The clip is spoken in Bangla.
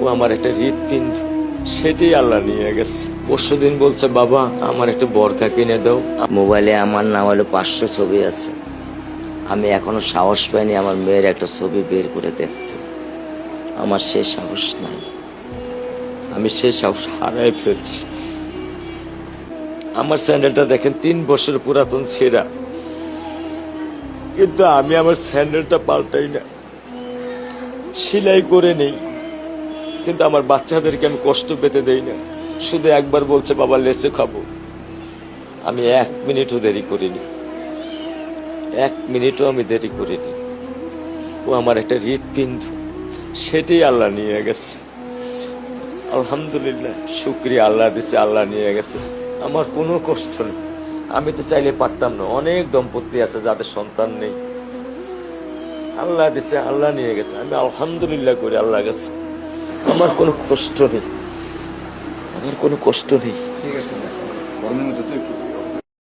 ও আমার একটা হৃৎপিণ্ড, সেটাই আল্লাহ নিয়ে গেছে। পরশুদিন বলছে, বাবা আমার একটা বোরকা কিনে দাও। মোবাইলে আমার নাম হলো 500 ছবি আছে। আমি এখনো সাহস পাইনি আমার মেয়ের একটা ছবি বের করে দেখতে। আমার সে সাহস নাই। আমি সেই সাহস হারাই ফেলছি। আমার স্যান্ডেলটা দেখেন 3 বছর পুরাতন ছেঁড়া, কিন্তু আমি আমার স্যান্ডেলটা পাল্টাই না, সেলাই করে নেই। কিন্তু আমার বাচ্চাদেরকে আমি কষ্ট পেতে দেই না। শুধু একবার বলছে, বাবা লেচে খাবো। আমি 1 মিনিটও দেরি করিনি, 1 মিনিটও আমি দেরি করিনি। ও আমার একটা হৃৎপিণ্ড, সেটাই আল্লাহ নিয়ে গেছে। আলহামদুলিল্লাহ, শুকরিয়া, আল্লাহ দিছে, আল্লাহ নিয়ে গেছে। আমার কোনো কষ্ট নেই। আমি তো চাইলে পারতাম না। অনেক দম্পতি আছে যাদের সন্তান নেই, আল্লাহ দিছে, আল্লাহ নিয়ে গেছে। আমি আলহামদুলিল্লাহ করি আল্লাহ গেছে। আমার কোনো কষ্ট নেই, আমার কোনো কষ্ট নেই। ঠিক আছে, গরমের মধ্যে তো একটু